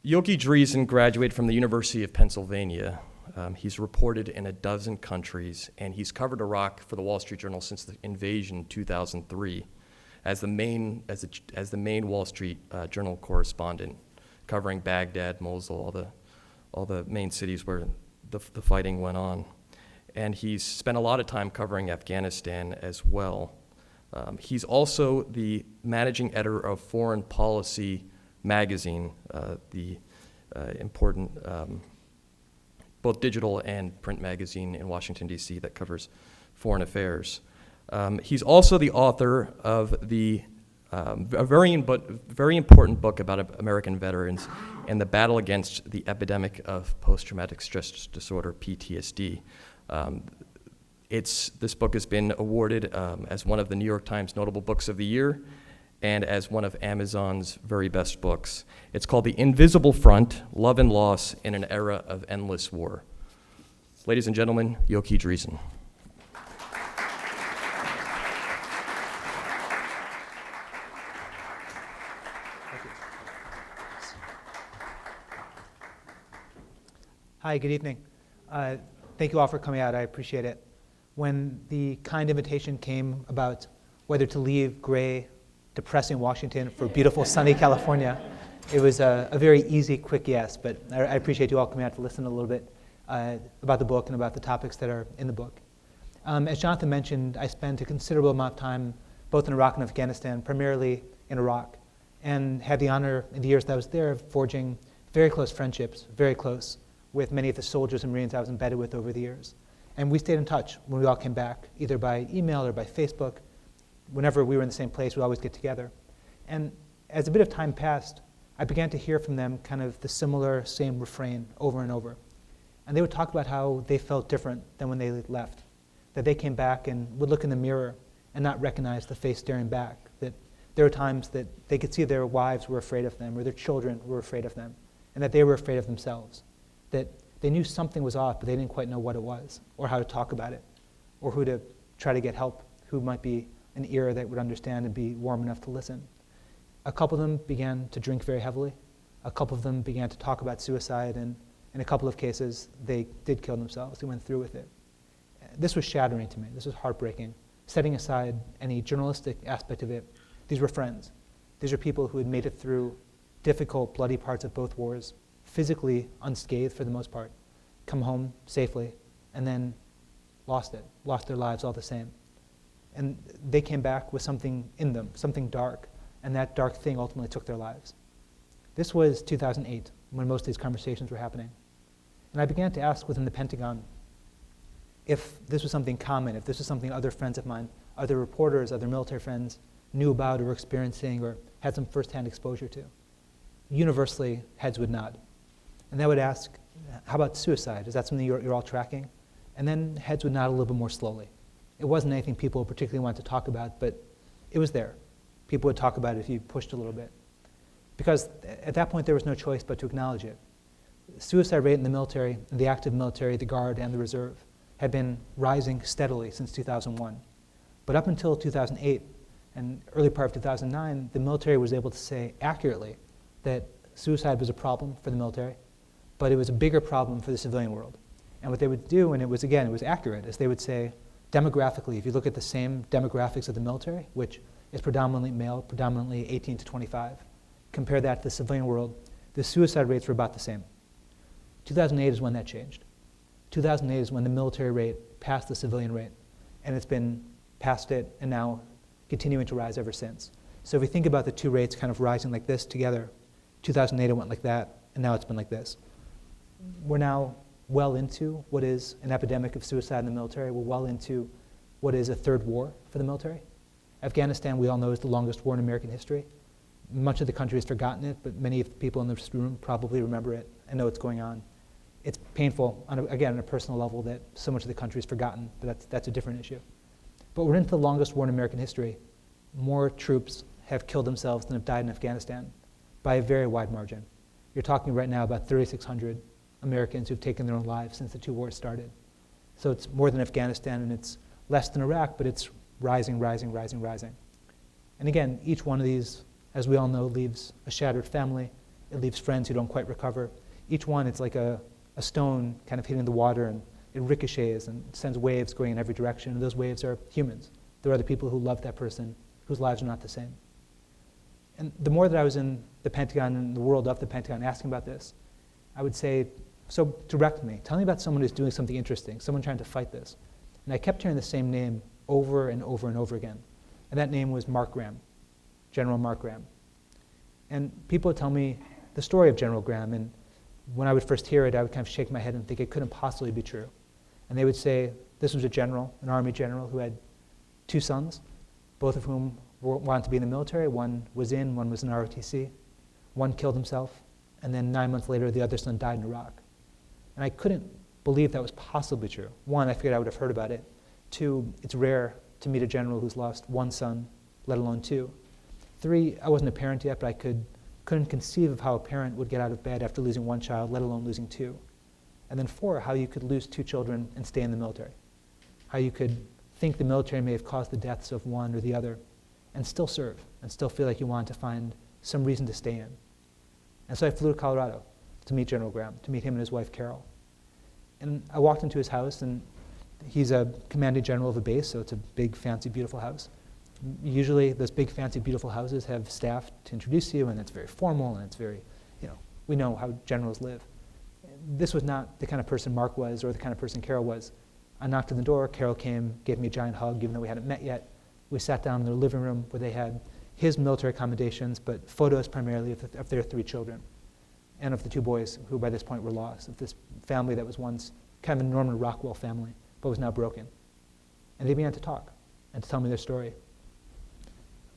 Yochi Dreazen graduated from the University of Pennsylvania. He's reported in a dozen countries, and he's covered Iraq for the Wall Street Journal since the invasion in 2003 as the main Wall Street Journal correspondent, covering Baghdad, Mosul, all the main cities where the fighting went on. And he's spent a lot of time covering Afghanistan as well. He's also the managing editor of Foreign Policy magazine, the important both digital and print magazine in Washington, D.C. that covers foreign affairs. He's also the author of a very important book about American veterans and the battle against the epidemic of post-traumatic stress disorder, PTSD. This book has been awarded as one of the New York Times Notable Books of the Year and as one of Amazon's very best books. It's called The Invisible Front, Love and Loss in an Era of Endless War. Ladies and gentlemen, Yochi Dreazen. Hi, good evening. Thank you all for coming out. I appreciate it. When the kind invitation came about whether to leave gray, depressing Washington for beautiful, sunny California, it was a very easy, quick yes. But I appreciate you all coming out to listen a little bit about the book and about the topics that are in the book. As Jonathan mentioned, I spent a considerable amount of time both in Iraq and Afghanistan, primarily in Iraq, and had the honor in the years that I was there of forging very close friendships, very close, with many of the soldiers and Marines I was embedded with over the years. And we stayed in touch when we all came back, either by email or by Facebook. Whenever we were in the same place, we'd always get together. And as a bit of time passed, I began to hear from them kind of the similar same refrain over and over. And they would talk about how they felt different than when they left, that they came back and would look in the mirror and not recognize the face staring back, that there were times that they could see their wives were afraid of them or their children were afraid of them, and that they were afraid of themselves, that they knew something was off, but they didn't quite know what it was or how to talk about it or who to try to get help, who might be an ear that would understand and be warm enough to listen. A couple of them began to drink very heavily. A couple of them began to talk about suicide, and in a couple of cases, they did kill themselves. They went through with it. This was shattering to me. This was heartbreaking. Setting aside any journalistic aspect of it, these were friends. These are people who had made it through difficult, bloody parts of both wars, physically unscathed for the most part, come home safely, and then lost their lives all the same. And they came back with something in them, something dark, and that dark thing ultimately took their lives. This was 2008, when most of these conversations were happening. And I began to ask within the Pentagon if this was something common, if this was something other friends of mine, other reporters, other military friends knew about or were experiencing or had some firsthand exposure to. Universally, heads would nod. And they would ask, how about suicide? Is that something you're all tracking? And then heads would nod a little bit more slowly. It wasn't anything people particularly wanted to talk about, but it was there. People would talk about it if you pushed a little bit. Because at that point, there was no choice but to acknowledge it. The suicide rate in the military, the active military, the Guard, and the Reserve, had been rising steadily since 2001. But up until 2008 and early part of 2009, the military was able to say accurately that suicide was a problem for the military, but it was a bigger problem for the civilian world. And what they would do, and it was accurate, is they would say, demographically, if you look at the same demographics of the military, which is predominantly male, predominantly 18 to 25, compare that to the civilian world, the suicide rates were about the same. 2008 is when that changed. 2008 is when the military rate passed the civilian rate, and it's been past it and now continuing to rise ever since. So if we think about the two rates kind of rising like this together, 2008 it went like that, and now it's been like this. We're now well into what is an epidemic of suicide in the military. We're well into what is a third war for the military. Afghanistan, we all know, is the longest war in American history. Much of the country has forgotten it, but many of the people in this room probably remember it and know what's going on. It's painful, on a personal level, that so much of the country is forgotten, but that's a different issue. But we're into the longest war in American history. More troops have killed themselves than have died in Afghanistan by a very wide margin. You're talking right now about 3,600 Americans who've taken their own lives since the two wars started. So it's more than Afghanistan, and it's less than Iraq, but it's rising, rising, rising, rising. And again, each one of these, as we all know, leaves a shattered family, It leaves friends who don't quite recover. Each one, it's like a stone kind of hitting the water, and it ricochets and sends waves going in every direction. And those waves are humans. There are other people who love that person, whose lives are not the same. And the more that I was in the Pentagon and the world of the Pentagon asking about this, I would say, so direct me. Tell me about someone who's doing something interesting, someone trying to fight this. And I kept hearing the same name over and over and over again. And that name was Mark Graham, General Mark Graham. And people would tell me the story of General Graham, and when I would first hear it, I would kind of shake my head and think it couldn't possibly be true. And they would say this was a general, an army general, who had 2 sons, both of whom wanted to be in the military. One was in ROTC. One killed himself, and then 9 months later, the other son died in Iraq. And I couldn't believe that was possibly true. 1, I figured I would have heard about it. 2, it's rare to meet a general who's lost 1 son, let alone 2. 3, I wasn't a parent yet, but I couldn't conceive of how a parent would get out of bed after losing 1 child, let alone losing 2. And then 4, how you could lose 2 children and stay in the military. How you could think the military may have caused the deaths of one or the other and still serve and still feel like you wanted to find some reason to stay in. And so I flew to Colorado to meet General Graham, to meet him and his wife, Carol. And I walked into his house, and he's a commanding general of a base, so it's a big, fancy, beautiful house. Usually those big, fancy, beautiful houses have staff to introduce you, and it's very formal, and it's very, we know how generals live. This was not the kind of person Mark was or the kind of person Carol was. I knocked on the door. Carol came, gave me a giant hug, even though we hadn't met yet. We sat down in their living room where they had his military accommodations, but photos primarily of their 3 children and of the 2 boys who by this point were lost, of this family that was once kind of a Norman Rockwell family, but was now broken. And they began to talk and to tell me their story.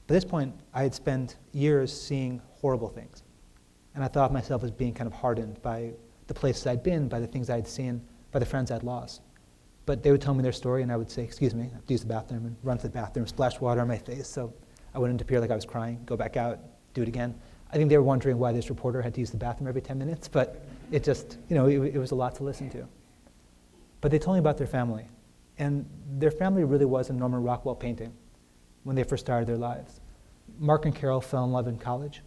By this point, I had spent years seeing horrible things. And I thought of myself as being kind of hardened by the places I'd been, by the things I'd seen, by the friends I'd lost. But they would tell me their story, and I would say, excuse me, I have to use the bathroom, and run to the bathroom, splash water on my face so I wouldn't appear like I was crying, go back out, do it again. I think they were wondering why this reporter had to use the bathroom every 10 minutes, but it just, it was a lot to listen to. But they told me about their family. And their family really was a Norman Rockwell painting when they first started their lives. Mark and Carol fell in love in college.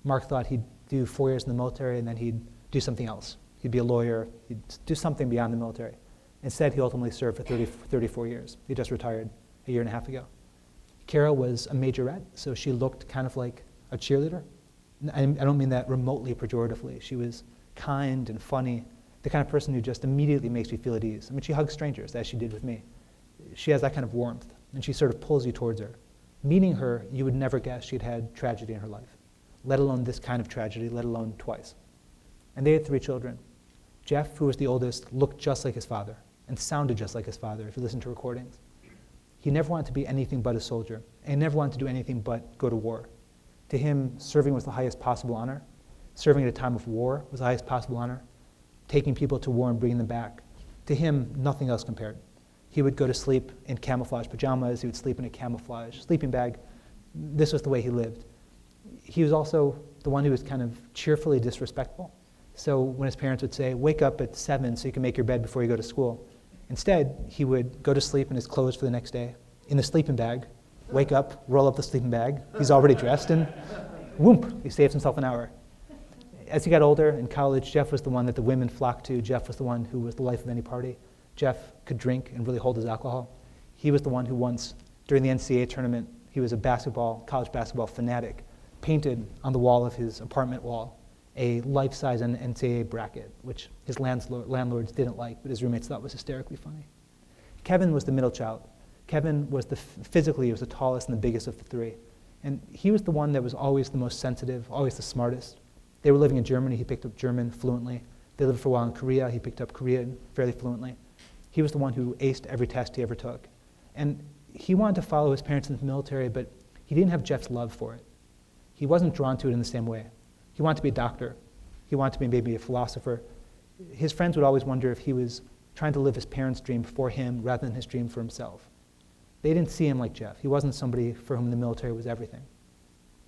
Mark thought he'd do 4 years in the military, and then he'd do something else. He'd be a lawyer, he'd do something beyond the military. Instead, he ultimately served for 34 years. He just retired a year and a half ago. Carol was a majorette, so she looked kind of like a cheerleader. I don't mean that remotely pejoratively. She was kind and funny, the kind of person who just immediately makes you feel at ease. I mean, she hugs strangers, as she did with me. She has that kind of warmth, and she sort of pulls you towards her. Meeting her, you would never guess she'd had tragedy in her life, let alone this kind of tragedy, let alone twice. And they had 3 children. Jeff, who was the oldest, looked just like his father and sounded just like his father if you listen to recordings. He never wanted to be anything but a soldier, and he never wanted to do anything but go to war. To him, serving was the highest possible honor. Serving at a time of war was the highest possible honor. Taking people to war and bringing them back. To him, nothing else compared. He would go to sleep in camouflage pajamas. He would sleep in a camouflage sleeping bag. This was the way he lived. He was also the one who was kind of cheerfully disrespectful. So when his parents would say, wake up at 7 so you can make your bed before you go to school, instead, he would go to sleep in his clothes for the next day, in the sleeping bag, wake up, roll up the sleeping bag, he's already dressed, and whoomp, he saves himself an hour. As he got older in college, Jeff was the one that the women flocked to. Jeff was the one who was the life of any party. Jeff could drink and really hold his alcohol. He was the one who once, during the NCAA tournament, he was a college basketball fanatic, painted on the wall of his apartment wall a life-size NCAA bracket, which his landlords didn't like, but his roommates thought was hysterically funny. Kevin was the middle child. Kevin was physically, he was the tallest and the biggest of the 3. And he was the one that was always the most sensitive, always the smartest. They were living in Germany, he picked up German fluently. They lived for a while in Korea, he picked up Korean fairly fluently. He was the one who aced every test he ever took. And he wanted to follow his parents into the military, but he didn't have Jeff's love for it. He wasn't drawn to it in the same way. He wanted to be a doctor. He wanted to be maybe a philosopher. His friends would always wonder if he was trying to live his parents' dream for him rather than his dream for himself. They didn't see him like Jeff. He wasn't somebody for whom the military was everything.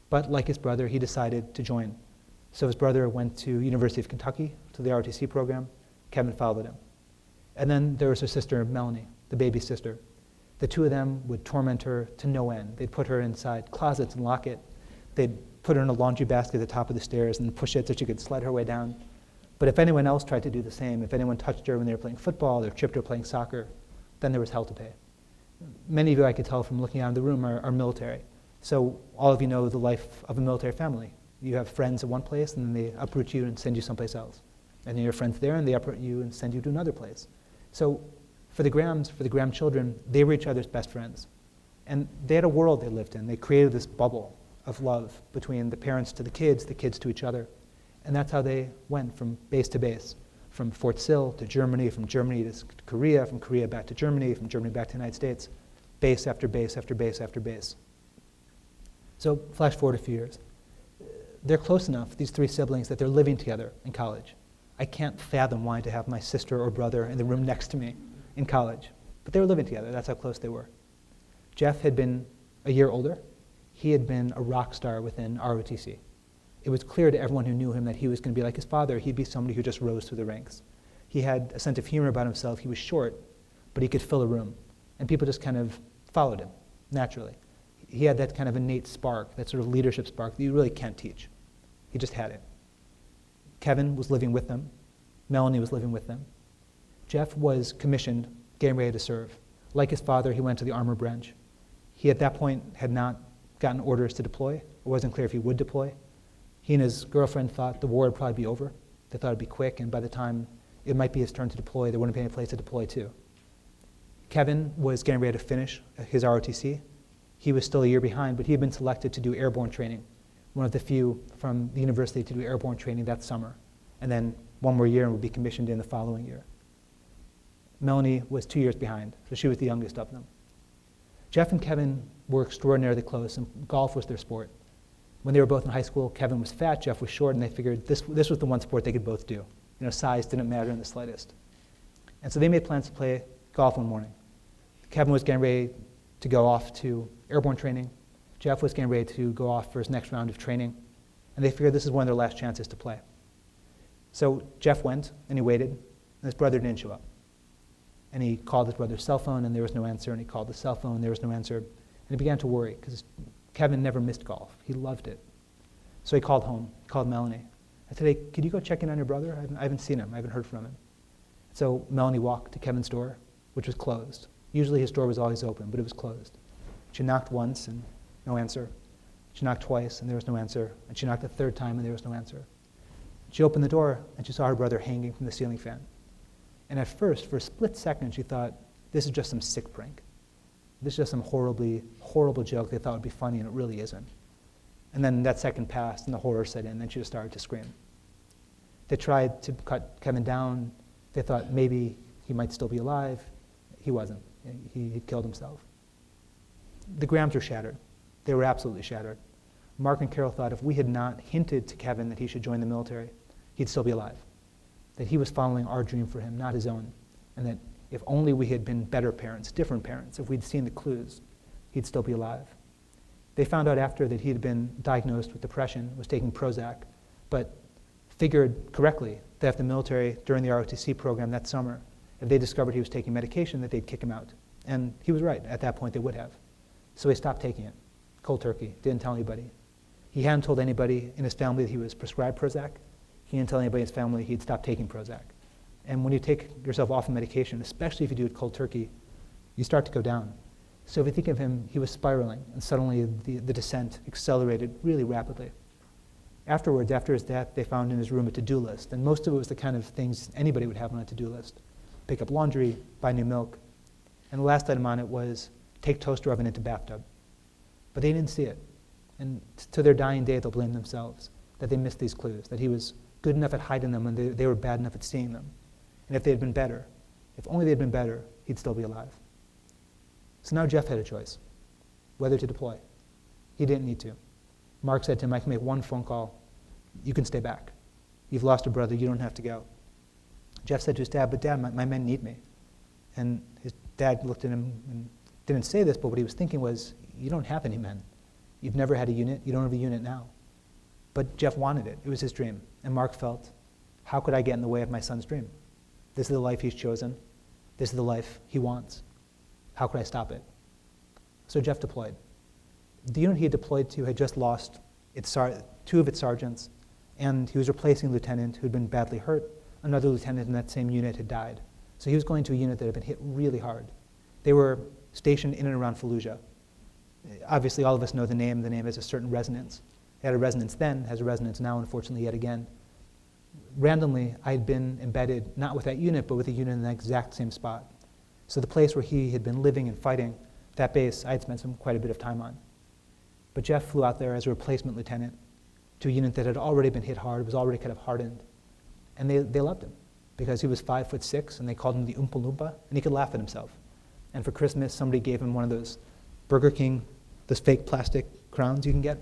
But like his brother, he decided to join. So his brother went to University of Kentucky, to the ROTC program. Kevin followed him. And then there was her sister, Melanie, the baby sister. The 2 of them would torment her to no end. They'd put her inside closets and lock it. They'd put her in a laundry basket at the top of the stairs and push it so she could sled her way down. But if anyone else tried to do the same, if anyone touched her when they were playing football or tripped her playing soccer, then there was hell to pay. Many of you, I could tell from looking out in the room, are military. So all of you know the life of a military family. You have friends at one place, and then they uproot you and send you someplace else. And then your friends there, and they uproot you and send you to another place. So for the Grahams, for the Graham children, they were each other's best friends. And they had a world they lived in. They created this bubble of love between the parents to the kids to each other. And that's how they went from base to base, from Fort Sill to Germany, from Germany to Korea, from Korea back to Germany, from Germany back to the United States, base after base after base after base. So flash forward a few years. They're close enough, these three siblings, that they're living together in college. I can't fathom wanting to have my sister or brother in the room next to me in college. But they were living together. That's how close they were. Jeff had been a year older. He had been a rock star within ROTC. It was clear to everyone who knew him that he was going to be like his father. He'd be somebody who just rose through the ranks. He had a sense of humor about himself. He was short, but he could fill a room. And people just kind of followed him, naturally. He had that kind of innate spark, that sort of leadership spark that you really can't teach. He just had it. Kevin was living with them. Melanie was living with them. Jeff was commissioned, getting ready to serve. Like his father, he went to the armor branch. He, at that point, had not gotten orders to deploy. It wasn't clear if he would deploy. He and his girlfriend thought the war would probably be over. They thought it'd be quick, and by the time it might be his turn to deploy, there wouldn't be any place to deploy to. Kevin was getting ready to finish his ROTC. He was still a year behind, but he had been selected to do airborne training, one of the few from the university to do airborne training that summer, and then one more year and would be commissioned in the following year. Melanie was 2 years behind, so she was the youngest of them. Jeff and Kevin were extraordinarily close, and golf was their sport. When they were both in high school, Kevin was fat, Jeff was short, and they figured this was the one sport they could both do. Size didn't matter in the slightest. And so they made plans to play golf one morning. Kevin was getting ready to go off to airborne training. Jeff was getting ready to go off for his next round of training. And they figured this is one of their last chances to play. So Jeff went, and he waited, and his brother didn't show up. And he called his brother's cell phone, and there was no answer, and he called the cell phone, and there was no answer. And he began to worry, because Kevin never missed golf. He loved it. So he called home. He called Melanie. I said, hey, could you go check in on your brother? I haven't seen him. I haven't heard from him. So Melanie walked to Kevin's door, which was closed. Usually his door was always open, but it was closed. She knocked once, and no answer. She knocked twice, and there was no answer. And she knocked a third time, and there was no answer. She opened the door, and she saw her brother hanging from the ceiling fan. And at first, for a split second, she thought, this is just some sick prank. This is just some horribly, horrible joke they thought would be funny, and it really isn't. And then that second passed, and the horror set in, and then she just started to scream. They tried to cut Kevin down. They thought maybe he might still be alive. He wasn't. He'd killed himself. The Grahams were shattered. They were absolutely shattered. Mark and Carol thought if we had not hinted to Kevin that he should join the military, he'd still be alive. That he was following our dream for him, not his own. And that if only we had been better parents, different parents, if we'd seen the clues, he'd still be alive. They found out after that he had been diagnosed with depression, was taking Prozac, but figured correctly that if the military, during the ROTC program that summer, if they discovered he was taking medication, that they'd kick him out. And he was right. At that point, they would have. So he stopped taking it, cold turkey, didn't tell anybody. He hadn't told anybody in his family that he was prescribed Prozac. He didn't tell anybody in his family he'd stopped taking Prozac. And when you take yourself off of medication, especially if you do it cold turkey, you start to go down. So if you think of him, he was spiraling, and suddenly the descent accelerated really rapidly. Afterwards, after his death, they found in his room a to-do list, and most of it was the kind of things anybody would have on a to-do list. Pick up laundry, buy new milk, and the last item on it was take toaster oven into bathtub. But they didn't see it, and to their dying day, they'll blame themselves that they missed these clues, that he was good enough at hiding them when they were bad enough at seeing them. And if they had been better, if only they had been better, he'd still be alive. So now Jeff had a choice, whether to deploy. He didn't need to. Mark said to him, I can make one phone call. You can stay back. You've lost a brother. You don't have to go. Jeff said to his dad, but Dad, my men need me. And his dad looked at him and didn't say this, but what he was thinking was, you don't have any men. You've never had a unit. You don't have a unit now. But Jeff wanted it. It was his dream. And Mark felt, how could I get in the way of my son's dream? This is the life he's chosen. This is the life he wants. How could I stop it? So Jeff deployed. The unit he had deployed to had just lost two of its sergeants, and he was replacing a lieutenant who had been badly hurt. Another lieutenant in that same unit had died. So he was going to a unit that had been hit really hard. They were stationed in and around Fallujah. Obviously, all of us know the name. The name has a certain resonance. It had a resonance then, has a resonance now, unfortunately, yet again. Randomly, I had been embedded, not with that unit, but with a unit in the exact same spot. So the place where he had been living and fighting, that base, I had spent quite a bit of time on. But Jeff flew out there as a replacement lieutenant to a unit that had already been hit hard, was already kind of hardened. And they loved him because he was 5'6", and they called him the Oompa Loompa, and he could laugh at himself. And for Christmas, somebody gave him one of those Burger King, those fake plastic crowns you can get,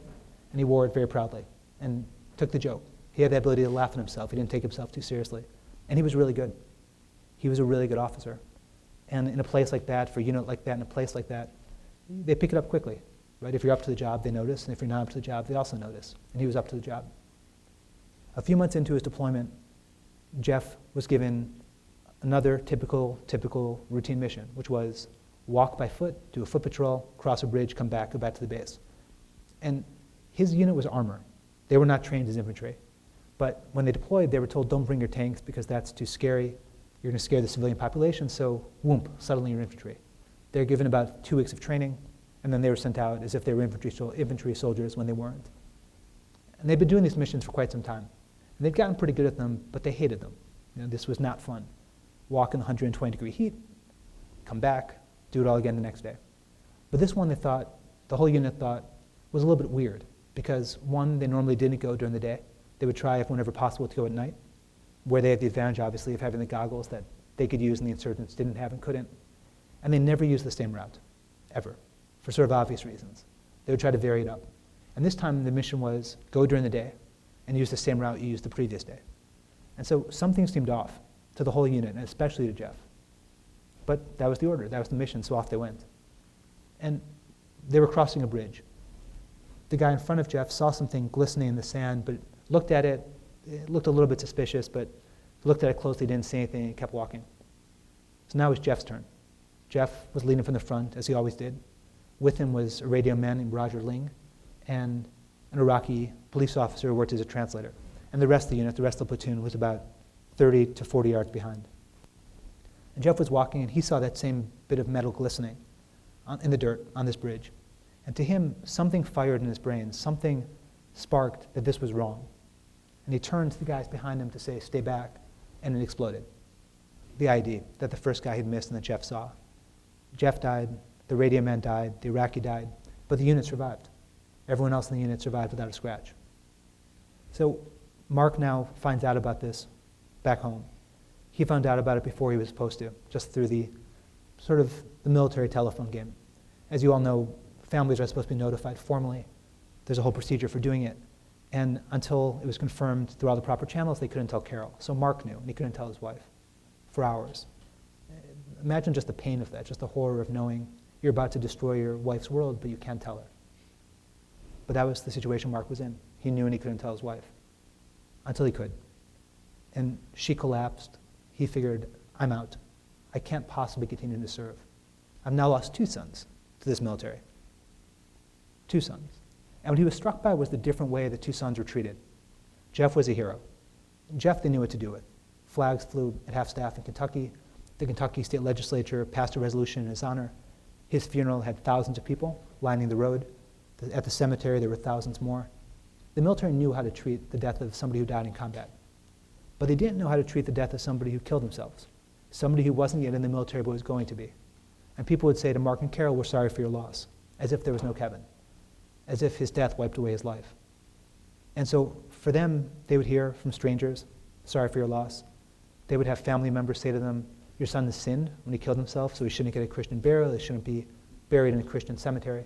and he wore it very proudly and took the joke. He had the ability to laugh at himself. He didn't take himself too seriously. And he was really good. He was a really good officer. And in a place like that, for a unit like that, in a place like that, they pick it up quickly, right? If you're up to the job, they notice, and if you're not up to the job, they also notice. And he was up to the job. A few months into his deployment, Jeff was given another typical routine mission, which was walk by foot, do a foot patrol, cross a bridge, come back, go back to the base. And his unit was armor. They were not trained as infantry. But when they deployed, they were told, don't bring your tanks because that's too scary. You're going to scare the civilian population, so whoomp, suddenly you're infantry. They were given about 2 weeks of training, and then they were sent out as if they were infantry soldiers when they weren't. And they'd been doing these missions for quite some time. And they'd gotten pretty good at them, but they hated them. This was not fun. Walk in 120-degree heat, come back, do it all again the next day. But this one, the whole unit thought, was a little bit weird because, one, they normally didn't go during the day. They would try, if whenever possible, to go at night, where they had the advantage, obviously, of having the goggles that they could use and the insurgents didn't have and couldn't. And they never used the same route, ever, for sort of obvious reasons. They would try to vary it up. And this time, the mission was go during the day and use the same route you used the previous day. And so something seemed off to the whole unit, and especially to Jeff. But that was the order, that was the mission, so off they went. And they were crossing a bridge. The guy in front of Jeff saw something glistening in the sand, but looked at it. It looked a little bit suspicious, but looked at it closely, didn't say anything, and kept walking. So now it was Jeff's turn. Jeff was leading from the front, as he always did. With him was a radio man named Roger Ling, and an Iraqi police officer who worked as a translator. And the rest of the unit, the rest of the platoon, was about 30 to 40 yards behind. And Jeff was walking, and he saw that same bit of metal glistening in the dirt on this bridge. And to him, something fired in his brain, something sparked that this was wrong. And he turned to the guys behind him to say, stay back, and it exploded. The ID that the first guy had missed and that Jeff saw. Jeff died, the radio man died, the Iraqi died, but the unit survived. Everyone else in the unit survived without a scratch. So Mark now finds out about this back home. He found out about it before he was supposed to, just through the sort of the military telephone game. As you all know, families are supposed to be notified formally. There's a whole procedure for doing it. And until it was confirmed through all the proper channels, they couldn't tell Carol. So Mark knew, and he couldn't tell his wife for hours. Imagine just the pain of that, just the horror of knowing you're about to destroy your wife's world, but you can't tell her. But that was the situation Mark was in. He knew and he couldn't tell his wife until he could. And she collapsed. He figured, I'm out. I can't possibly continue to serve. I've now lost 2 sons to this military. 2 sons. And what he was struck by was the different way the 2 sons were treated. Jeff was a hero. Jeff, they knew what to do with. Flags flew at half-staff in Kentucky. The Kentucky State Legislature passed a resolution in his honor. His funeral had thousands of people lining the road. At the cemetery, there were thousands more. The military knew how to treat the death of somebody who died in combat. But they didn't know how to treat the death of somebody who killed themselves, somebody who wasn't yet in the military but was going to be. And people would say to Mark and Carol, we're sorry for your loss, as if there was no Kevin, as if his death wiped away his life. And so for them, they would hear from strangers, sorry for your loss. They would have family members say to them, your son has sinned when he killed himself, so he shouldn't get a Christian burial, he shouldn't be buried in a Christian cemetery.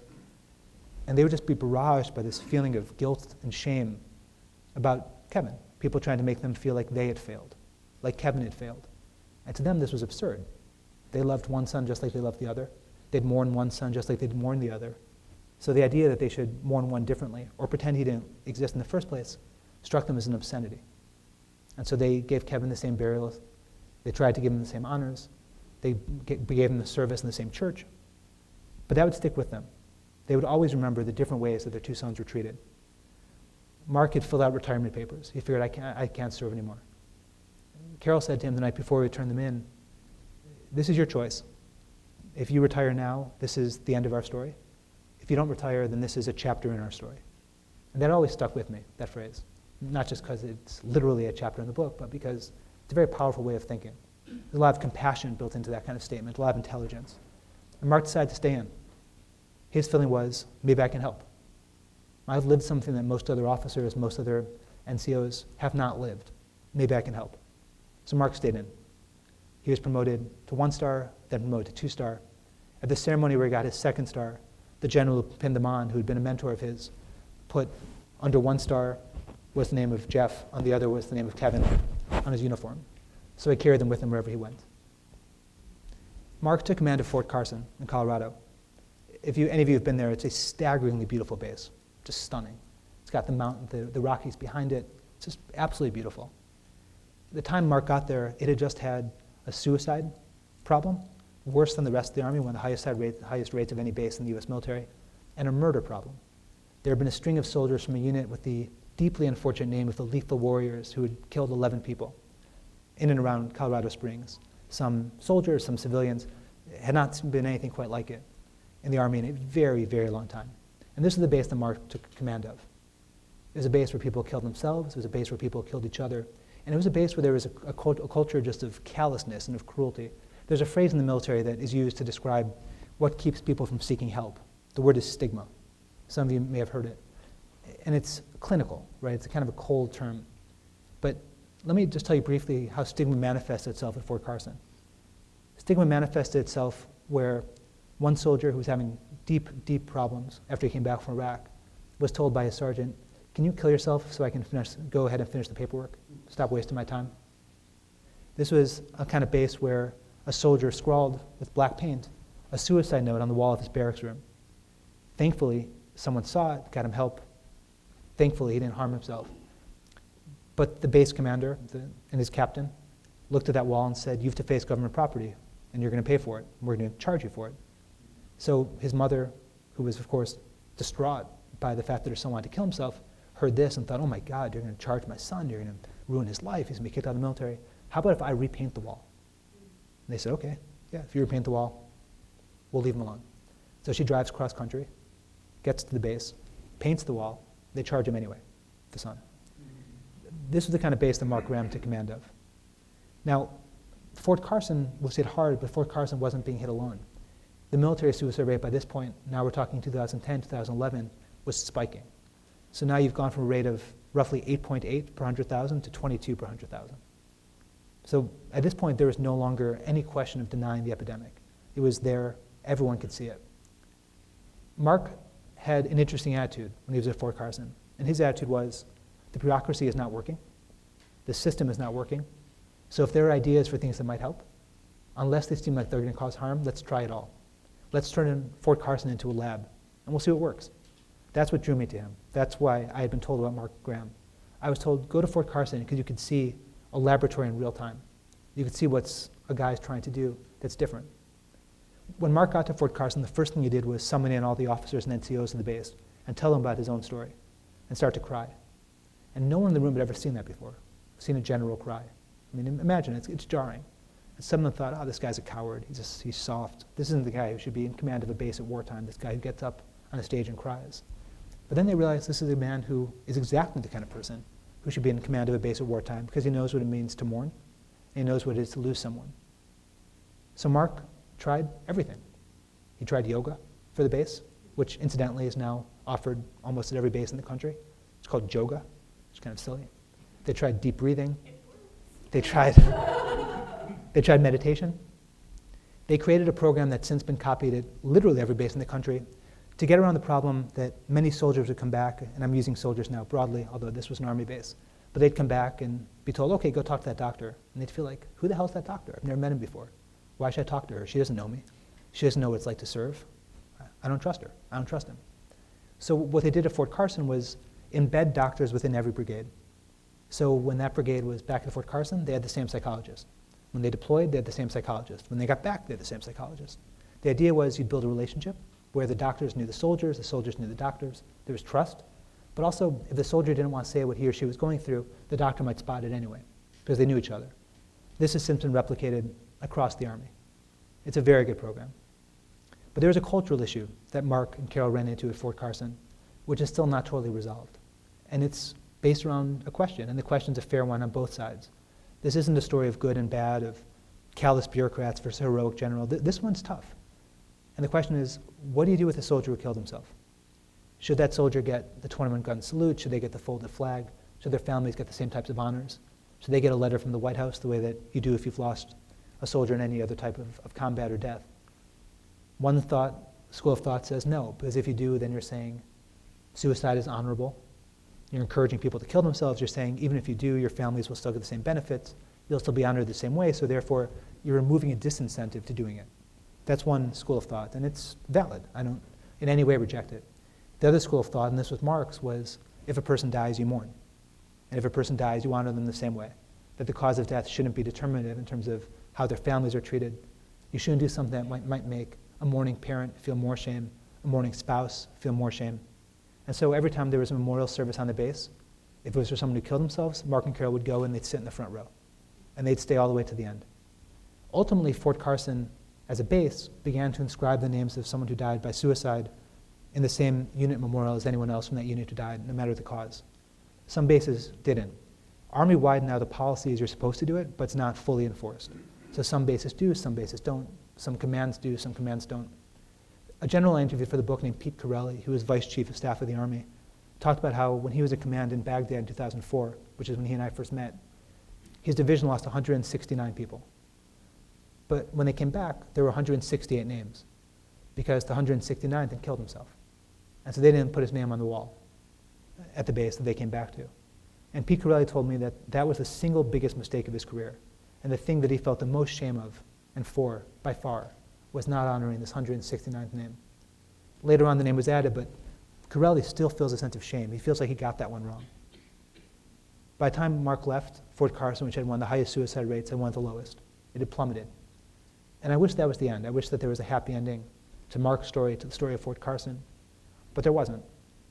And they would just be barraged by this feeling of guilt and shame about Kevin, people trying to make them feel like they had failed, like Kevin had failed. And to them, this was absurd. They loved one son just like they loved the other. They'd mourn one son just like they'd mourn the other. So the idea that they should mourn one differently or pretend he didn't exist in the first place struck them as an obscenity. And so they gave Kevin the same burial. They tried to give him the same honors. They gave him the service in the same church. But that would stick with them. They would always remember the different ways that their 2 sons were treated. Mark had filled out retirement papers. He figured, I can't serve anymore. Carol said to him the night before we turned them in, this is your choice. If you retire now, this is the end of our story. If you don't retire, then this is a chapter in our story. And that always stuck with me, that phrase. Not just because it's literally a chapter in the book, but because it's a very powerful way of thinking. There's a lot of compassion built into that kind of statement, a lot of intelligence. And Mark decided to stay in. His feeling was, maybe I can help. I've lived something that most other officers, most other NCOs have not lived. Maybe I can help. So Mark stayed in. He was promoted to 1-star, then promoted to 2-star. At the ceremony where he got his 2nd star, the general who pinned him on, who had been a mentor of his, put under 1 star was the name of Jeff, on the other was the name of Kevin on his uniform. So he carried them with him wherever he went. Mark took command of Fort Carson in Colorado. If any of you have been there, it's a staggeringly beautiful base, just stunning. It's got the mountain, the Rockies behind it. It's just absolutely beautiful. The time Mark got there, it had just had a suicide problem, worse than the rest of the Army, one of the highest rates of any base in the US military, and a murder problem. There had been a string of soldiers from a unit with the deeply unfortunate name of the Lethal Warriors who had killed 11 people in and around Colorado Springs. Some soldiers, some civilians. It had not been anything quite like it in the Army in a very, very long time. And this is the base that Mark took command of. It was a base where people killed themselves. It was a base where people killed each other. And it was a base where there was a culture just of callousness and of cruelty. There's a phrase in the military that is used to describe what keeps people from seeking help. The word is stigma. Some of you may have heard it. And it's clinical, right? It's kind of a cold term. But let me just tell you briefly how stigma manifests itself at Fort Carson. Stigma manifested itself where one soldier who was having deep, deep problems after he came back from Iraq was told by his sergeant, can you kill yourself so I can go ahead and finish the paperwork? Stop wasting my time. This was a kind of base where a soldier scrawled with black paint a suicide note on the wall of his barracks room. Thankfully, someone saw it, got him help. Thankfully, he didn't harm himself. But the base commander and his captain looked at that wall and said, you have to face government property, and you're going to pay for it, and we're going to charge you for it. So his mother, who was, of course, distraught by the fact that her son wanted to kill himself, heard this and thought, oh my God, you're going to charge my son, you're going to ruin his life, he's going to be kicked out of the military. How about if I repaint the wall? And they said, okay, yeah, if you repaint the wall, we'll leave him alone. So she drives cross country, gets to the base, paints the wall, they charge him anyway, the son. This was the kind of base that Mark Graham took command of. Now, Fort Carson was hit hard, but Fort Carson wasn't being hit alone. The military suicide rate by this point, now we're talking 2010, 2011, was spiking. So now you've gone from a rate of roughly 8.8 per 100,000 to 22 per 100,000. So at this point, there was no longer any question of denying the epidemic. It was there, everyone could see it. Mark had an interesting attitude when he was at Fort Carson, and his attitude was, the bureaucracy is not working, the system is not working, so if there are ideas for things that might help, unless they seem like they're going to cause harm, let's try it all. Let's turn Fort Carson into a lab, and we'll see what works. That's what drew me to him. That's why I had been told about Mark Graham. I was told, go to Fort Carson because you could see a laboratory in real time. You could see what a guy's trying to do that's different. When Mark got to Fort Carson, the first thing he did was summon in all the officers and NCOs of the base and tell them about his own story and start to cry. And no one in the room had ever seen that before, seen a general cry. I mean, imagine, it's jarring. And someone thought, oh, this guy's a coward, he's soft. This isn't the guy who should be in command of a base at wartime, this guy who gets up on a stage and cries. But then they realized this is a man who is exactly the kind of person who should be in command of a base at wartime because he knows what it means to mourn, and he knows what it is to lose someone. So Mark tried everything. He tried yoga for the base, which incidentally is now offered almost at every base in the country. It's called yoga. It's kind of silly. They tried deep breathing. They tried meditation. They created a program that's since been copied at literally every base in the country to get around the problem that many soldiers would come back, and I'm using soldiers now broadly, although this was an Army base, but they'd come back and be told, okay, go talk to that doctor. And they'd feel like, who the hell's that doctor? I've never met him before. Why should I talk to her? She doesn't know me. She doesn't know what it's like to serve. I don't trust her. I don't trust him. So what they did at Fort Carson was embed doctors within every brigade. So when that brigade was back at Fort Carson, they had the same psychologist. When they deployed, they had the same psychologist. When they got back, they had the same psychologist. The idea was you'd build a relationship where the doctors knew the soldiers knew the doctors. There was trust, But also, if the soldier didn't want to say what he or she was going through, the doctor might spot it anyway, because they knew each other. This has since been replicated across the Army. It's a very good program. But there was a cultural issue that Mark and Carol ran into at Fort Carson, which is still not totally resolved. And it's based around a question, and the question's a fair one on both sides. This isn't a story of good and bad, of callous bureaucrats versus heroic general. This one's tough. And the question is, what do you do with a soldier who killed himself? Should that soldier get the 21-gun salute? Should they get the folded flag? Should their families get the same types of honors? Should they get a letter from the White House the way that you do if you've lost a soldier in any other type of combat or death? One school of thought says no, because if you do, then you're saying suicide is honorable. You're encouraging people to kill themselves. You're saying even if you do, your families will still get the same benefits. You'll still be honored the same way, so therefore you're removing a disincentive to doing it. That's one school of thought, and it's valid. I don't in any way reject it. The other school of thought, and this was Mark's, was if a person dies, you mourn. And if a person dies, you honor them the same way. That the cause of death shouldn't be determinative in terms of how their families are treated. You shouldn't do something that might make a mourning parent feel more shame, a mourning spouse feel more shame. And so every time there was a memorial service on the base, if it was for someone who killed themselves, Mark and Carol would go and they'd sit in the front row. And they'd stay all the way to the end. Ultimately, Fort Carson, as a base, began to inscribe the names of someone who died by suicide in the same unit memorial as anyone else from that unit who died, no matter the cause. Some bases didn't. Army-wide now, the policy is you're supposed to do it, but it's not fully enforced. So some bases do, some bases don't. Some commands do, some commands don't. A general I interviewed for the book named Pete Corelli, who was Vice Chief of Staff of the Army, talked about how when he was at command in Baghdad in 2004, which is when he and I first met, his division lost 169 people. But when they came back, there were 168 names, because the 169th had killed himself. And so they didn't put his name on the wall at the base that they came back to. And Pete Corelli told me that that was the single biggest mistake of his career, and the thing that he felt the most shame of, and for, by far, was not honoring this 169th name. Later on, the name was added, but Corelli still feels a sense of shame. He feels like he got that one wrong. By the time Mark left, Fort Carson, which had one of the highest suicide rates, had one of the lowest. It had plummeted. And I wish that was the end. I wish that there was a happy ending to Mark's story, to the story of Fort Carson. But there wasn't,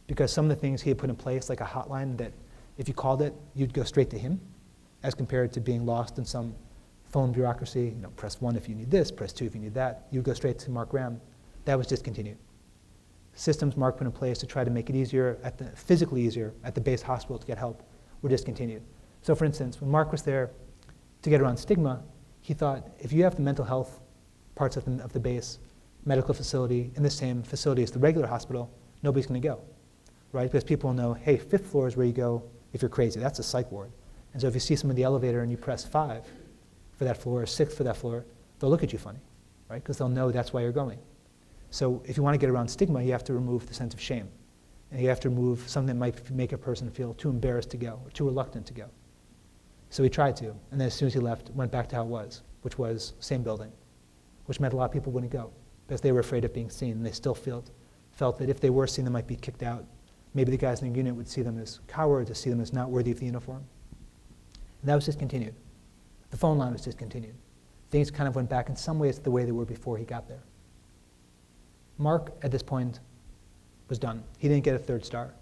because some of the things he had put in place, like a hotline that if you called it, you'd go straight to him, as compared to being lost in some phone bureaucracy, press 1 if you need this, press 2 if you need that. You would go straight to Mark Graham. That was discontinued. Systems Mark put in place to try to make it easier, physically easier, at the base hospital to get help were discontinued. So for instance, when Mark was there to get around stigma, he thought, if you have the mental health parts of the base medical facility in the same facility as the regular hospital, nobody's going to go, right? Because people will know, hey, 5th floor is where you go if you're crazy. That's a psych ward. And so if you see someone in the elevator and you press 5 for that floor or 6 for that floor, they'll look at you funny, right? Because they'll know that's why you're going. So if you want to get around stigma, you have to remove the sense of shame. And you have to remove something that might make a person feel too embarrassed to go or too reluctant to go. So he tried to, and then as soon as he left, went back to how it was, which was same building, which meant a lot of people wouldn't go because they were afraid of being seen, and they still felt that if they were seen, they might be kicked out. Maybe the guys in the unit would see them as cowards, or see them as not worthy of the uniform. And that was discontinued. The phone line was discontinued. Things kind of went back in some ways to the way they were before he got there. Mark, at this point, was done. He didn't get a 3rd star.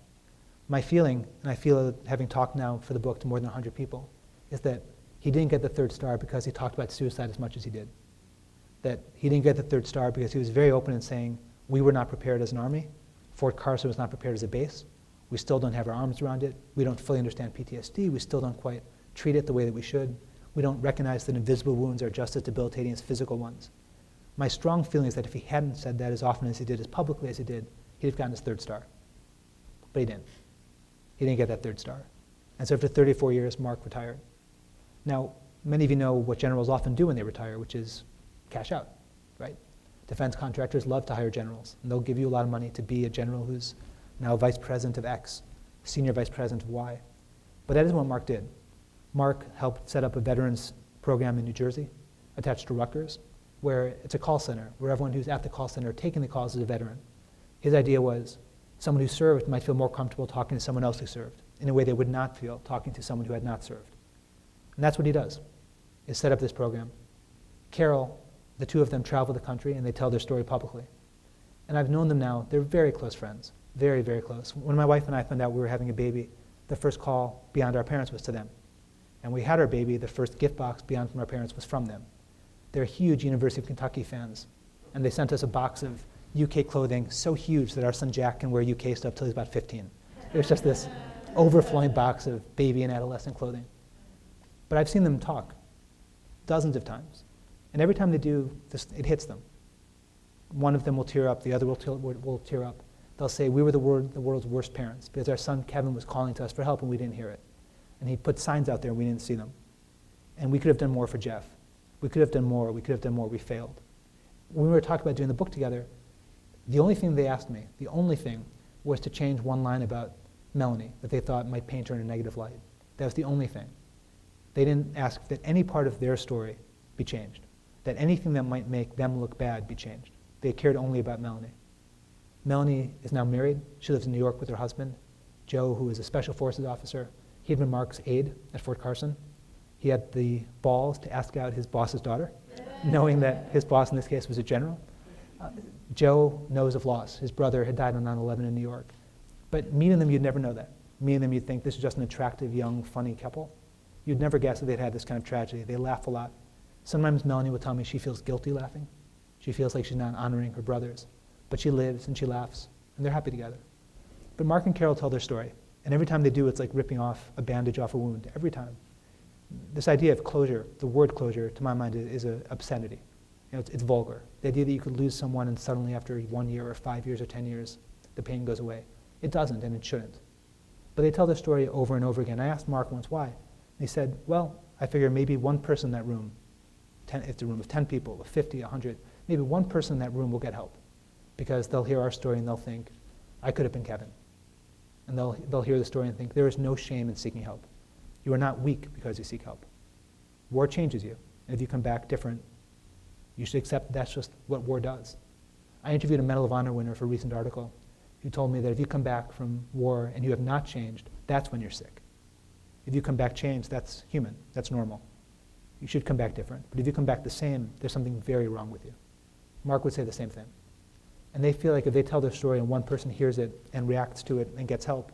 My feeling, and I feel having talked now for the book to more than 100 people, is that he didn't get the 3rd star because he talked about suicide as much as he did. That he didn't get the 3rd star because he was very open in saying, we were not prepared as an army. Fort Carson was not prepared as a base. We still don't have our arms around it. We don't fully understand PTSD. We still don't quite treat it the way that we should. We don't recognize that invisible wounds are just as debilitating as physical ones. My strong feeling is that if he hadn't said that as often as he did, as publicly as he did, he'd have gotten his 3rd star. But he didn't. He didn't get that 3rd star. And so after 34 years, Mark retired. Now, many of you know what generals often do when they retire, which is cash out, right? Defense contractors love to hire generals, and they'll give you a lot of money to be a general who's now vice president of X, senior vice president of Y. But that isn't what Mark did. Mark helped set up a veterans program in New Jersey, attached to Rutgers, where it's a call center, where everyone who's at the call center taking the calls is a veteran. His idea was someone who served might feel more comfortable talking to someone else who served in a way they would not feel talking to someone who had not served. And that's what he does, is set up this program. Carol, the two of them travel the country and they tell their story publicly. And I've known them now, they're very close friends. very, very close. When my wife and I found out we were having a baby, the first call beyond our parents was to them. And we had our baby, the first gift box beyond from our parents was from them. They're huge University of Kentucky fans. And they sent us a box of UK clothing so huge that our son Jack can wear UK stuff till he's about 15. It was just this overflowing box of baby and adolescent clothing. But I've seen them talk dozens of times. And every time they do, it hits them. One of them will tear up, the other will tear up. They'll say, we were the world's worst parents because our son Kevin was calling to us for help and we didn't hear it. And he put signs out there and we didn't see them. And we could have done more for Jeff. We could have done more, we failed. When we were talking about doing the book together, the only thing they asked me, the only thing, was to change one line about Melanie that they thought might paint her in a negative light. That was the only thing. They didn't ask that any part of their story be changed, that anything that might make them look bad be changed. They cared only about Melanie. Melanie is now married. She lives in New York with her husband, Joe, who is a special forces officer. He had been Mark's aide at Fort Carson. He had the balls to ask out his boss's daughter, knowing that his boss in this case was a general. Joe knows of loss. His brother had died on 9/11 in New York. But meeting them, you'd never know that. Meeting them, you'd think this is just an attractive, young, funny couple. You'd never guess that they'd had this kind of tragedy. They laugh a lot. Sometimes Melanie will tell me she feels guilty laughing. She feels like she's not honoring her brothers. But she lives and she laughs, and they're happy together. But Mark and Carol tell their story. And every time they do, it's like ripping off a bandage off a wound, every time. This idea of closure, the word closure, to my mind, is an obscenity. You know, it's vulgar. The idea that you could lose someone and suddenly after 1 year or 5 years or 10 years, the pain goes away. It doesn't, and it shouldn't. But they tell their story over and over again. I asked Mark once why. And he said, well, I figure maybe one person in that room, if it's a room of 10 people, of 50, 100, maybe one person in that room will get help. Because they'll hear our story and they'll think, I could have been Kevin. And they'll hear the story and think, there is no shame in seeking help. You are not weak because you seek help. War changes you. And if you come back different, you should accept that's just what war does. I interviewed a Medal of Honor winner for a recent article who told me that if you come back from war and you have not changed, that's when you're sick. If you come back changed, that's human, that's normal. You should come back different. But if you come back the same, there's something very wrong with you. Mark would say the same thing. And they feel like if they tell their story and one person hears it and reacts to it and gets help,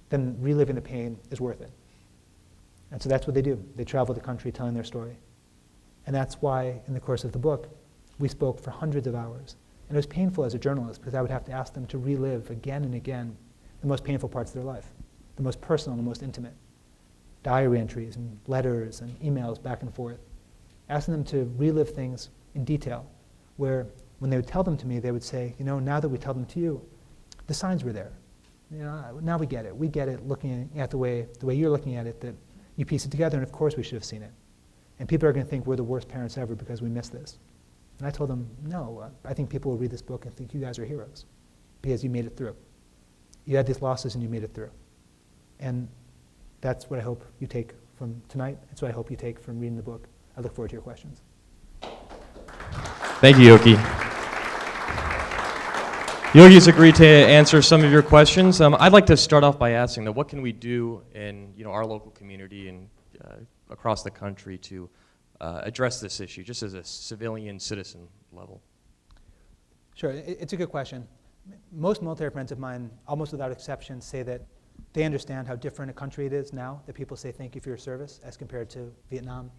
then reliving the pain is worth it. And so that's what they do. They travel the country telling their story. And that's why, in the course of the book, we spoke for hundreds of hours. And it was painful as a journalist because I would have to ask them to relive again and again the most painful parts of their life, the most personal, the most intimate. Diary entries and letters and emails back and forth. Asking them to relive things in detail, where when they would tell them to me, they would say, you know, now that we tell them to you, the signs were there. You know, now we get it. We get it looking at the way you're looking at it, that you piece it together, and of course we should have seen it. And people are going to think we're the worst parents ever because we missed this. And I told them, no, I think people will read this book and think you guys are heroes because you made it through. You had these losses and you made it through. And that's what I hope you take from tonight. That's what I hope you take from reading the book. I look forward to your questions. Thank you, Yochi. Yochi's agreed to answer some of your questions. I'd like to start off by asking that what can we do in our local community and across the country to address this issue, just as a civilian citizen level? Sure, it's a good question. Most military friends of mine, almost without exception, say that they understand how different a country it is now, that people say thank you for your service as compared to Vietnam.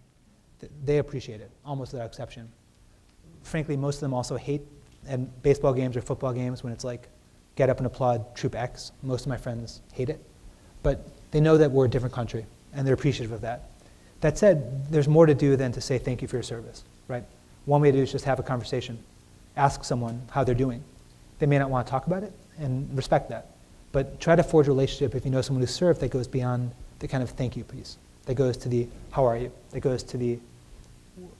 They appreciate it, almost without exception. Frankly, most of them also hate at baseball games or football games when it's like, get up and applaud Troop X. Most of my friends hate it. But they know that we're a different country, and they're appreciative of that. That said, there's more to do than to say thank you for your service, right? One way to do is just have a conversation. Ask someone how they're doing. They may not want to talk about it, and respect that. But try to forge a relationship if you know someone who served that goes beyond the kind of thank you piece. That goes to the, how are you? That goes to the,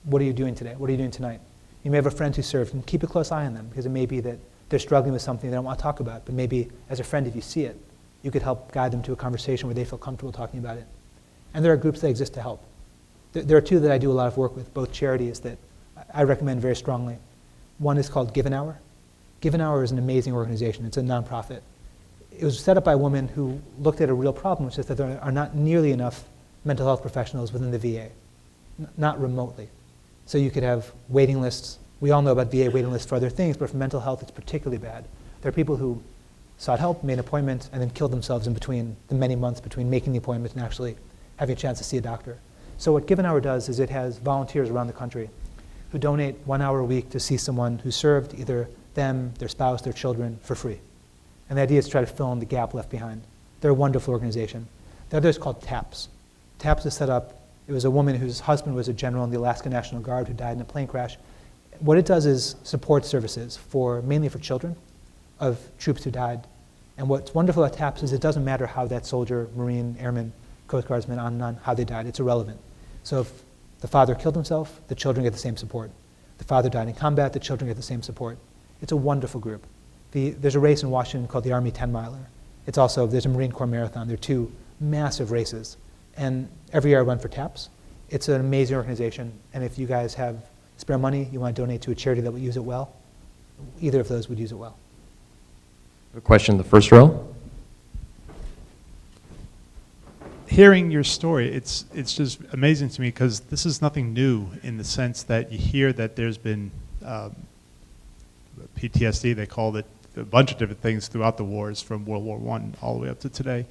what are you doing today? What are you doing tonight? You may have a friend who served, and keep a close eye on them, because it may be that they're struggling with something they don't want to talk about, but maybe as a friend, if you see it, you could help guide them to a conversation where they feel comfortable talking about it. And there are groups that exist to help. There are two that I do a lot of work with, both charities that I recommend very strongly. One is called Give an Hour. Give an Hour is an amazing organization. It's a nonprofit. It was set up by a woman who looked at a real problem, which is that there are not nearly enough mental health professionals within the VA, not remotely. So you could have waiting lists. We all know about VA waiting lists for other things, but for mental health, it's particularly bad. There are people who sought help, made an appointment, and then killed themselves in between the many months between making the appointment and actually having a chance to see a doctor. So what Give an Hour does is it has volunteers around the country who donate 1 hour a week to see someone who served either them, their spouse, their children for free. And the idea is to try to fill in the gap left behind. They're a wonderful organization. The other is called TAPS. TAPS is set up, it was a woman whose husband was a general in the Alaska National Guard who died in a plane crash. What it does is support services mainly for children of troops who died. And what's wonderful about TAPS is it doesn't matter how that soldier, Marine, Airman, Coast Guardsman, on and on, how they died. It's irrelevant. So if the father killed himself, the children get the same support. The father died in combat, the children get the same support. It's a wonderful group. There's a race in Washington called the Army 10 Miler. There's a Marine Corps Marathon. They're two massive races. And every year I run for TAPS. It's an amazing organization. And if you guys have spare money, you want to donate to a charity that will use it well, either of those would use it well. A question in the first row. Hearing your story, it's just amazing to me because this is nothing new in the sense that you hear that there's been PTSD, they called it a bunch of different things throughout the wars from World War I all the way up to today.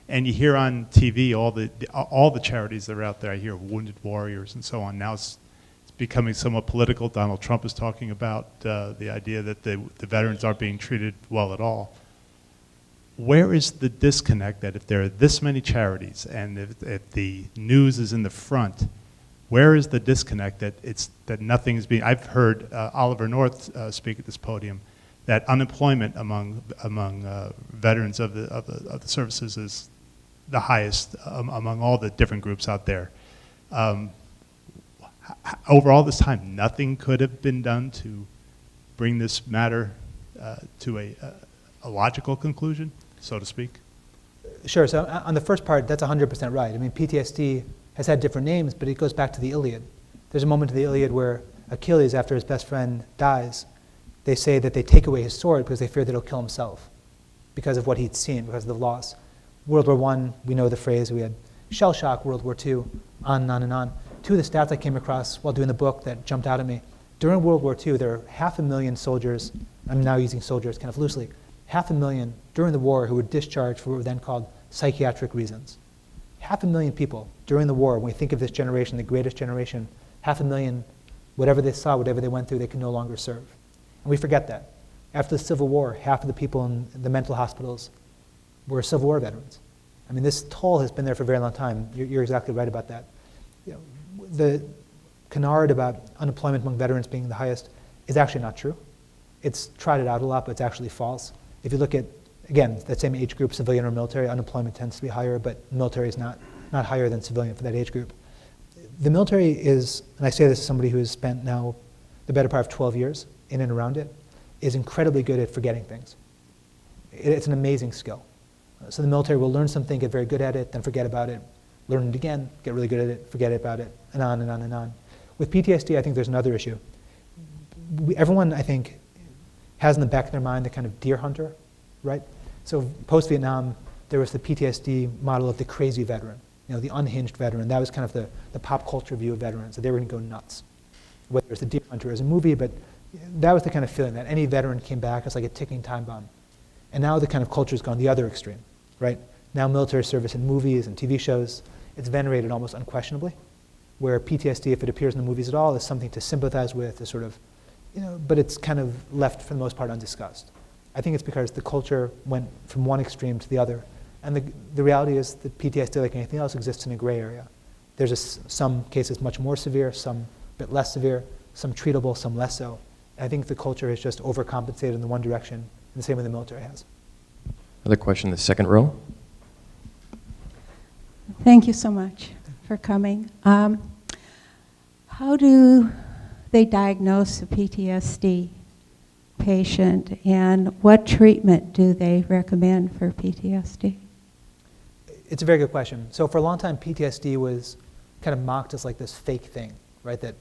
And you hear on TV all the charities that are out there. I hear Wounded Warriors and so on. Now it's becoming somewhat political. Donald Trump is talking about the idea that the veterans aren't being treated well at all. Where is the disconnect that if there are this many charities and if the news is in the front, where is the disconnect that nothing is being? I've heard Oliver North speak at this podium that unemployment among veterans of the services is the highest among all the different groups out there. Over all this time, nothing could have been done to bring this matter to a logical conclusion, so to speak? Sure, so on the first part, that's 100% right. I mean, PTSD has had different names, but it goes back to the Iliad. There's a moment in the Iliad where Achilles, after his best friend dies, they say that they take away his sword because they fear that he'll kill himself because of what he'd seen, because of the loss. World War I, we know the phrase, we had shell shock, World War II, on and on and on. Two of the stats I came across while doing the book that jumped out at me, during World War II, there were 500,000 soldiers, I'm now using soldiers kind of loosely, 500,000 during the war who were discharged for what were then called psychiatric reasons. 500,000 people during the war, when we think of this generation, the greatest generation, 500,000, whatever they saw, whatever they went through, they could no longer serve. And we forget that. After the Civil War, half of the people in the mental hospitals were Civil War veterans. I mean, this toll has been there for a very long time. You're exactly right about that. You know, the canard about unemployment among veterans being the highest is actually not true. It's trotted out a lot, but it's actually false. If you look at, again, that same age group, civilian or military, unemployment tends to be higher, but military is not higher than civilian for that age group. The military is, and I say this as somebody who has spent now the better part of 12 years in and around it, is incredibly good at forgetting things. It's an amazing skill. So the military will learn something, get very good at it, then forget about it, learn it again, get really good at it, forget about it, and on and on and on. With PTSD, I think there's another issue. Everyone, I think, has in the back of their mind the kind of deer hunter, right? So post-Vietnam, there was the PTSD model of the crazy veteran, you know, the unhinged veteran. That was kind of the pop culture view of veterans, that they were going to go nuts. Whether it's the deer hunter as a movie, but that was the kind of feeling that any veteran came back as like a ticking time bomb. And now the kind of culture has gone the other extreme, right? Now military service in movies and TV shows, it's venerated almost unquestionably, where PTSD, if it appears in the movies at all, is something to sympathize with, to sort of, you know, but it's kind of left for the most part undiscussed. I think it's because the culture went from one extreme to the other. And the reality is that PTSD, like anything else, exists in a gray area. There's some cases much more severe, some a bit less severe, some treatable, some less so. I think the culture has just overcompensated in the one direction, and the same way the military has. Another question in the second row. Thank you so much for coming. How do they diagnose a PTSD patient, and what treatment do they recommend for PTSD? It's a very good question. So for a long time, PTSD was kind of mocked as like this fake thing, right? That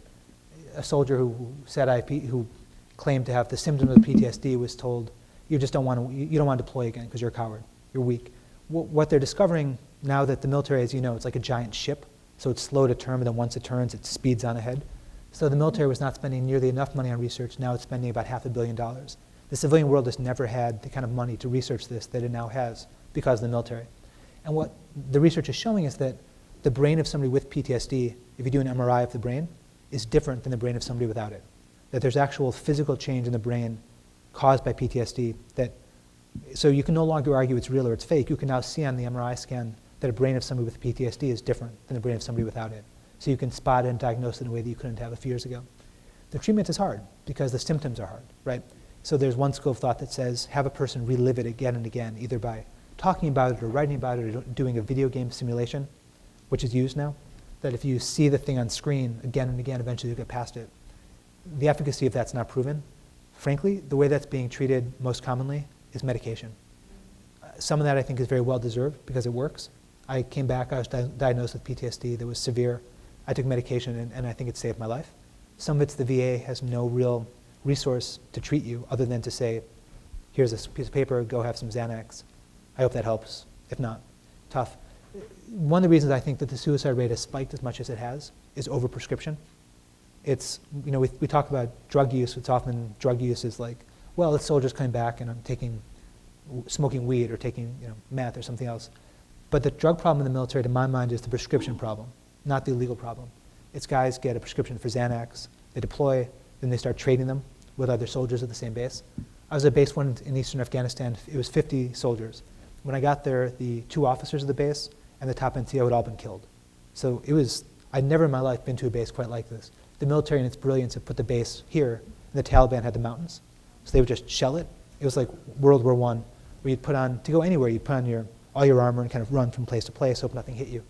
a soldier who claimed to have the symptoms of PTSD was told, you don't want to deploy again because you're a coward, you're weak. What they're discovering now that the military, as you know, it's like a giant ship, so it's slow to turn, and then once it turns, it speeds on ahead. So the military was not spending nearly enough money on research. Now it's spending about $500 million. The civilian world has never had the kind of money to research this that it now has because of the military. And what the research is showing is that the brain of somebody with PTSD, if you do an MRI of the brain, is different than the brain of somebody without it. That there's actual physical change in the brain caused by PTSD so you can no longer argue it's real or it's fake. You can now see on the MRI scan that a brain of somebody with PTSD is different than the brain of somebody without it. So you can spot it and diagnose it in a way that you couldn't have a few years ago. The treatment is hard because the symptoms are hard, right? So there's one school of thought that says have a person relive it again and again, either by talking about it or writing about it or doing a video game simulation, which is used now, that if you see the thing on screen again and again, eventually you get past it. The efficacy of that's not proven. Frankly, the way that's being treated most commonly is medication. Some of that I think is very well deserved because it works. I came back, I was diagnosed with PTSD that was severe. I took medication and I think it saved my life. Some of it's the VA has no real resource to treat you other than to say, here's this piece of paper, go have some Xanax. I hope that helps. If not, tough. One of the reasons I think that the suicide rate has spiked as much as it has is overprescription. It's, we talk about drug use. It's often drug use is like, well, it's soldiers coming back and I'm smoking weed or taking meth or something else. But the drug problem in the military, to my mind, is the prescription problem, not the illegal problem. It's guys get a prescription for Xanax, they deploy, then they start trading them with other soldiers at the same base. I was at base one in eastern Afghanistan. It was 50 soldiers. When I got there, the 2 officers of the base and the top NCO had all been killed. So I'd never in my life been to a base quite like this. The military in its brilliance had put the base here, and the Taliban had the mountains. So they would just shell it. It was like World War I, where you'd put on, to go anywhere, you'd put on all your armor and kind of run from place to place, hope nothing hit you.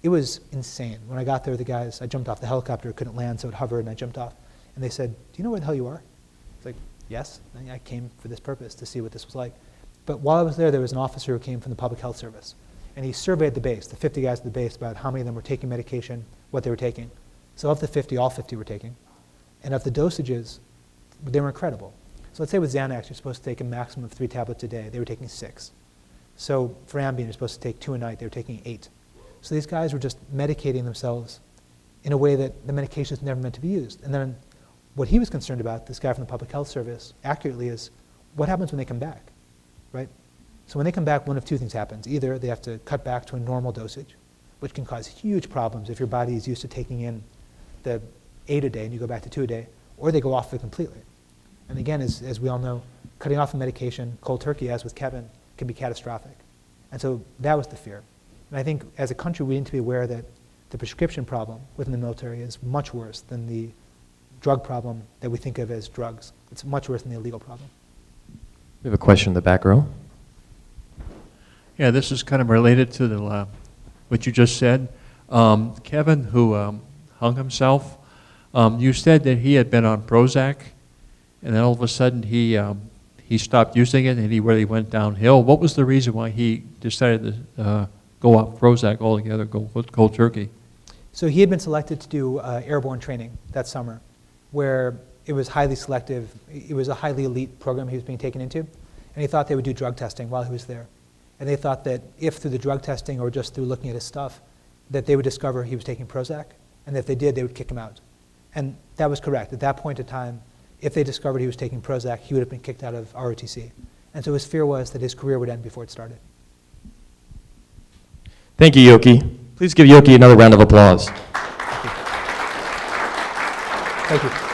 It was insane. When I got there, the guys, I jumped off the helicopter, couldn't land, so it hovered, and I jumped off. And they said, do you know where the hell you are? It's like, yes, I came for this purpose, to see what this was like. But while I was there was an officer who came from the public health service. And he surveyed the base, the 50 guys at the base, about how many of them were taking medication, what they were taking. So of the 50, all 50 were taking. And of the dosages, they were incredible. So let's say with Xanax, you're supposed to take a maximum of 3 tablets a day. They were taking 6. So for Ambien, you're supposed to take 2 a night. They were taking 8. So these guys were just medicating themselves in a way that the medication is never meant to be used. And then what he was concerned about, this guy from the public health service, accurately is what happens when they come back, right? So when they come back, one of 2 things happens. Either they have to cut back to a normal dosage, which can cause huge problems if your body is used to taking in the 8 a day and you go back to 2 a day, or they go off it completely. And again, as we all know, cutting off a medication, cold turkey, as with Kevin, can be catastrophic. And so that was the fear. And I think as a country, we need to be aware that the prescription problem within the military is much worse than the drug problem that we think of as drugs. It's much worse than the illegal problem. We have a question in the back row. Yeah, this is kind of related to what you just said. Kevin, who hung himself, you said that he had been on Prozac, and then all of a sudden he stopped using it and he really went downhill. What was the reason why he decided to go off Prozac altogether, go cold turkey? So he had been selected to do airborne training that summer, where it was highly selective. It was a highly elite program he was being taken into, and he thought they would do drug testing while he was there. And they thought that if through the drug testing or just through looking at his stuff, that they would discover he was taking Prozac, and if they did, they would kick him out. And that was correct. At that point in time, if they discovered he was taking Prozac, he would have been kicked out of ROTC. And so his fear was that his career would end before it started. Thank you, Yochi. Please give Yochi another round of applause. Thank you.